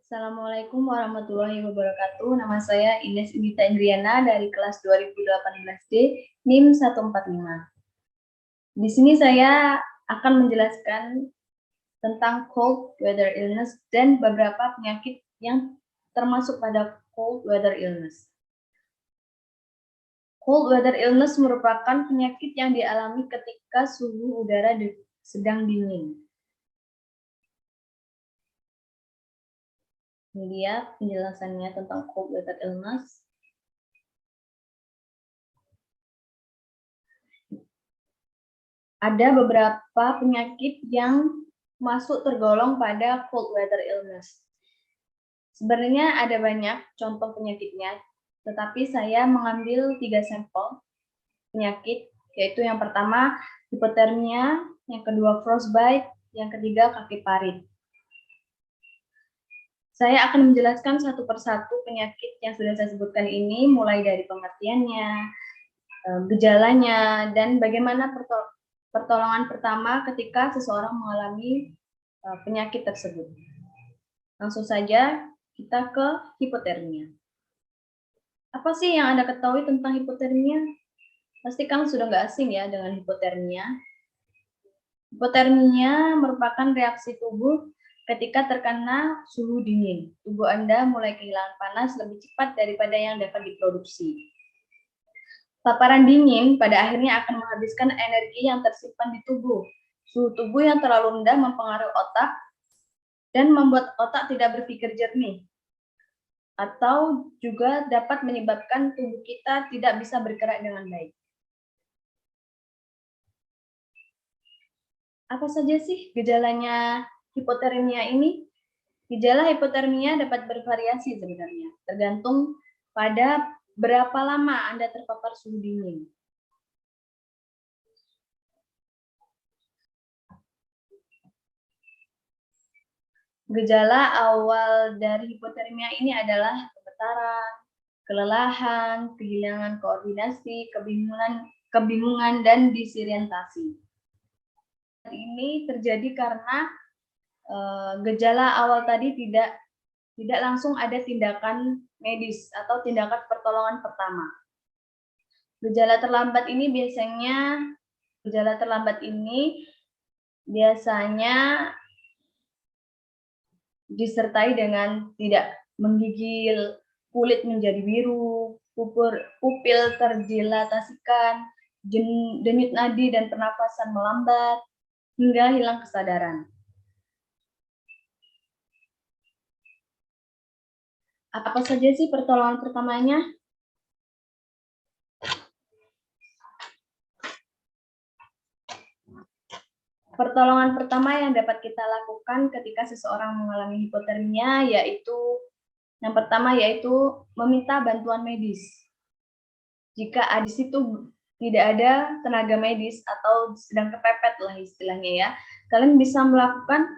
Assalamualaikum warahmatullahi wabarakatuh. Nama saya Ines Indita Indriana dari kelas 2018D NIM 145. Di sini saya akan menjelaskan tentang cold weather illness dan beberapa penyakit yang termasuk pada cold weather illness. Cold weather illness merupakan penyakit yang dialami ketika suhu udara sedang dingin. Ini dia penjelasannya tentang cold weather illness. Ada beberapa penyakit yang masuk tergolong pada cold weather illness. Sebenarnya ada banyak contoh penyakitnya, tetapi saya mengambil 3 sampel penyakit, yaitu yang pertama hipotermia, yang kedua frostbite, yang ketiga kaki parit. Saya akan menjelaskan satu persatu penyakit yang sudah saya sebutkan ini, mulai dari pengertiannya, gejalanya, dan bagaimana pertolongan pertama ketika seseorang mengalami penyakit tersebut. Langsung saja kita ke hipotermia. Apa sih yang Anda ketahui tentang hipotermia? Pasti kan sudah nggak asing ya dengan hipotermia. Hipotermia merupakan reaksi tubuh ketika terkena suhu dingin. Tubuh Anda mulai kehilangan panas lebih cepat daripada yang dapat diproduksi. Paparan dingin pada akhirnya akan menghabiskan energi yang tersimpan di tubuh. Suhu tubuh yang terlalu rendah mempengaruhi otak dan membuat otak tidak berpikir jernih. Atau juga dapat menyebabkan tubuh kita tidak bisa bergerak dengan baik. Apa saja sih gejalanya hipotermia ini? Gejala hipotermia dapat bervariasi sebenarnya, tergantung pada berapa lama Anda terpapar suhu dingin. Gejala awal dari hipotermia ini adalah gemetaran, kelelahan, kehilangan koordinasi, kebingungan dan disorientasi. Ini terjadi karena gejala awal tadi tidak langsung ada tindakan medis atau tindakan pertolongan pertama. Gejala terlambat ini biasanya disertai dengan tidak menggigil, kulit menjadi biru, pupil terdilatasikan, denyut nadi dan pernapasan melambat, hingga hilang kesadaran. Apa saja sih pertolongan pertamanya? Pertolongan pertama yang dapat kita lakukan ketika seseorang mengalami hipotermia yaitu yang pertama yaitu meminta bantuan medis. Jika di situ tidak ada tenaga medis atau sedang kepepet lah istilahnya ya, kalian bisa melakukan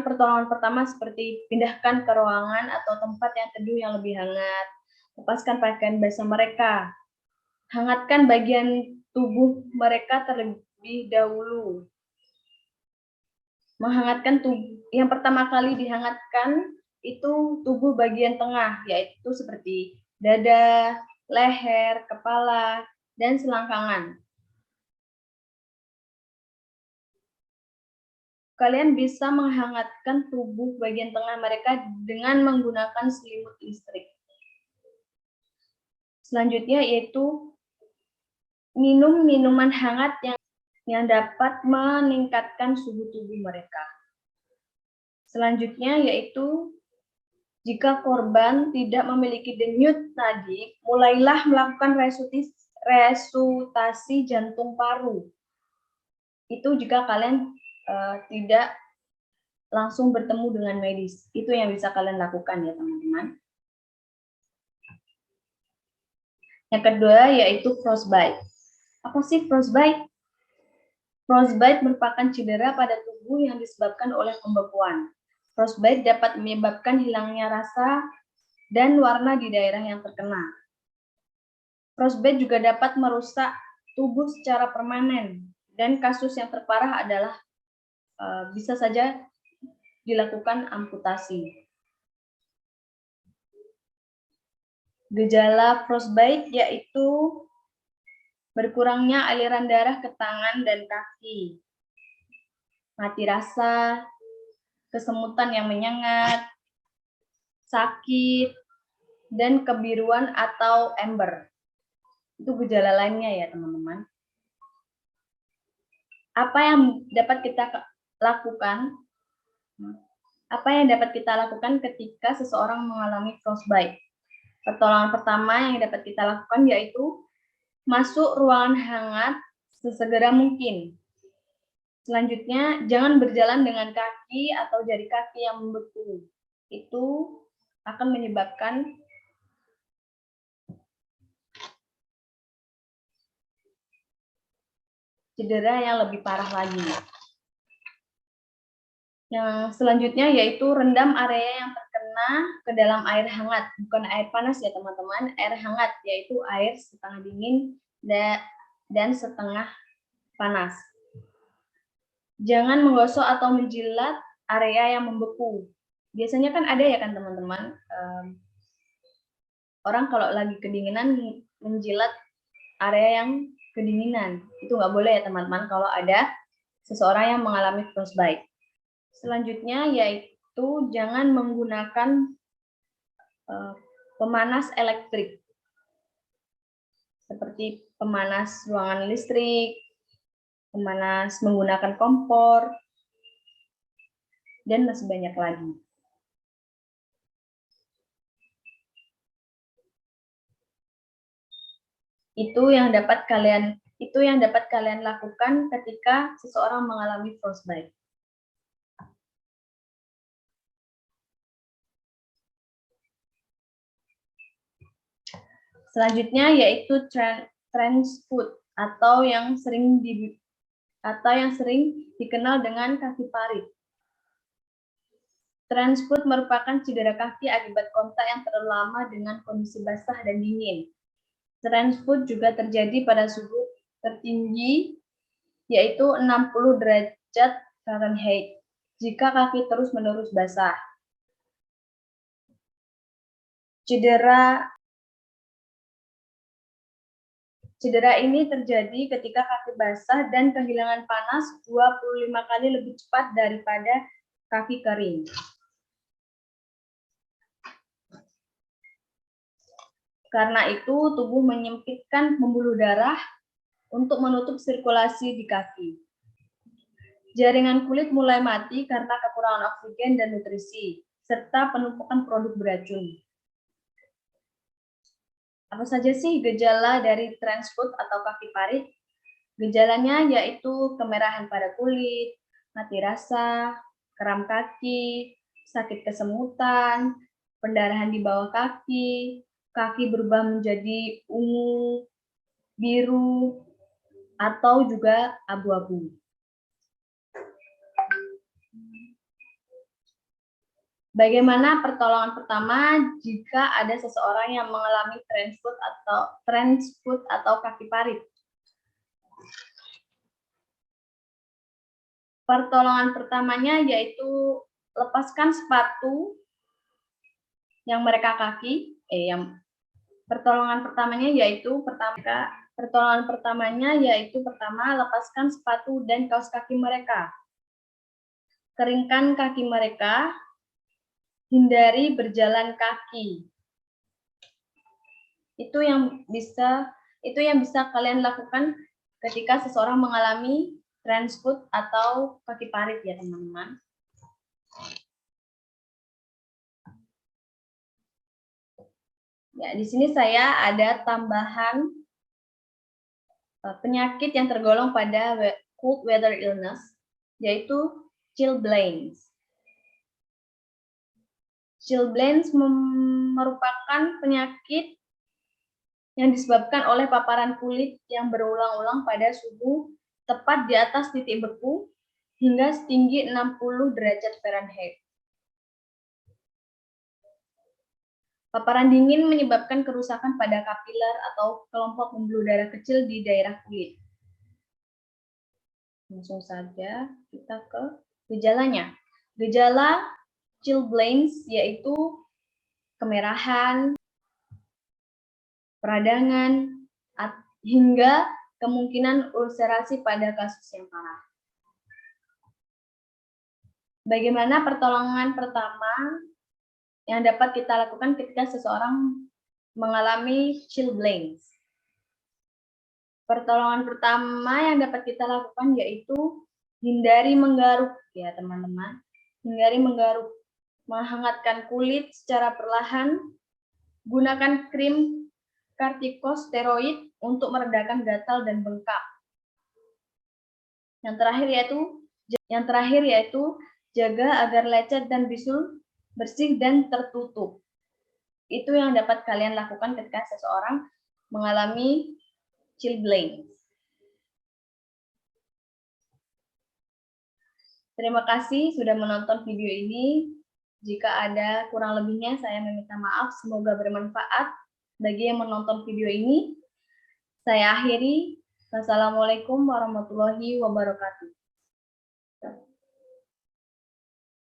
pertolongan pertama seperti pindahkan ke ruangan atau tempat yang teduh yang lebih hangat, lepaskan pakaian basah mereka, hangatkan bagian tubuh mereka terlebih dahulu. Menghangatkan tubuh, yang pertama kali dihangatkan itu tubuh bagian tengah, yaitu seperti dada, leher, kepala, dan selangkangan. Kalian bisa menghangatkan tubuh bagian tengah mereka dengan menggunakan selimut listrik. Selanjutnya yaitu minum minuman hangat yang dapat meningkatkan suhu tubuh mereka. Selanjutnya yaitu jika korban tidak memiliki denyut nadi, mulailah melakukan resutasi jantung paru. Itu jika kalian tidak langsung bertemu dengan medis. Itu yang bisa kalian lakukan ya teman-teman. Yang kedua yaitu frostbite. Apa sih frostbite? Frostbite merupakan cedera pada tubuh yang disebabkan oleh pembekuan. Frostbite dapat menyebabkan hilangnya rasa dan warna di daerah yang terkena. Frostbite juga dapat merusak tubuh secara permanen, dan kasus yang terparah adalah bisa saja dilakukan amputasi. Gejala frostbite yaitu berkurangnya aliran darah ke tangan dan kaki, mati rasa, kesemutan yang menyengat, sakit, dan kebiruan atau ember. Itu gejala lainnya ya teman-teman. Apa yang dapat kita lakukan? Apa yang dapat kita lakukan ketika seseorang mengalami frostbite? Pertolongan pertama yang dapat kita lakukan yaitu masuk ruangan hangat sesegera mungkin. Selanjutnya, jangan berjalan dengan kaki atau jari kaki yang membeku. Itu akan menyebabkan cedera yang lebih parah lagi. Yang selanjutnya yaitu rendam area yang terkena ke dalam air hangat, bukan air panas ya teman-teman, air hangat yaitu air setengah dingin dan setengah panas. Jangan menggosok atau menjilat area yang membeku. Biasanya kan ada ya kan teman-teman, orang kalau lagi kedinginan menjilat area yang kedinginan. Itu nggak boleh ya teman-teman kalau ada seseorang yang mengalami frostbite. Selanjutnya yaitu jangan menggunakan pemanas elektrik seperti pemanas ruangan listrik, pemanas menggunakan kompor, dan masih banyak lagi. Itu yang dapat kalian lakukan ketika seseorang mengalami frostbite. Selanjutnya yaitu transfoot atau yang sering dikenal dengan kaki parit. Transfoot merupakan cedera kaki akibat kontak yang terlalu lama dengan kondisi basah dan dingin. Transfoot juga terjadi pada suhu tertinggi yaitu 60 derajat Fahrenheit jika kaki terus-menerus basah. Cedera ini terjadi ketika kaki basah dan kehilangan panas 25 kali lebih cepat daripada kaki kering. Karena itu, tubuh menyempitkan pembuluh darah untuk menutup sirkulasi di kaki. Jaringan kulit mulai mati karena kekurangan oksigen dan nutrisi, serta penumpukan produk beracun. Apa saja sih gejala dari transfoot atau kaki parit? Gejalanya yaitu kemerahan pada kulit, mati rasa, kram kaki, sakit kesemutan, pendarahan di bawah kaki, kaki berubah menjadi ungu, biru, atau juga abu-abu. Bagaimana pertolongan pertama jika ada seseorang yang mengalami transfoot atau kaki parit? Pertolongan pertamanya yaitu lepaskan sepatu yang mereka pertolongan pertamanya yaitu pertama lepaskan sepatu dan kaos kaki mereka. Keringkan kaki mereka. Hindari berjalan kaki. Itu yang bisa kalian lakukan ketika seseorang mengalami transfoot atau kaki parit ya teman-teman. Ya, di sini saya ada tambahan penyakit yang tergolong pada cold weather illness, yaitu chilblains. Chilblains merupakan penyakit yang disebabkan oleh paparan kulit yang berulang-ulang pada suhu tepat di atas titik beku hingga setinggi 60 derajat Fahrenheit. Paparan dingin menyebabkan kerusakan pada kapiler atau kelompok pembuluh darah kecil di daerah kulit. Langsung saja kita ke gejalanya. Gejala chilblains yaitu kemerahan, peradangan, hingga kemungkinan ulserasi pada kasus yang parah. Bagaimana pertolongan pertama yang dapat kita lakukan ketika seseorang mengalami chilblains? Pertolongan pertama yang dapat kita lakukan yaitu hindari menggaruk, ya teman-teman. Hindari menggaruk, menghangatkan kulit secara perlahan, gunakan krim kortikosteroid untuk meredakan gatal dan bengkak. Yang terakhir yaitu jaga agar lecet dan bisul bersih dan tertutup. Itu yang dapat kalian lakukan ketika seseorang mengalami chilblains. Terima kasih sudah menonton video ini. Jika ada kurang lebihnya, saya meminta maaf. Semoga bermanfaat bagi yang menonton video ini. Saya akhiri. Wassalamualaikum warahmatullahi wabarakatuh.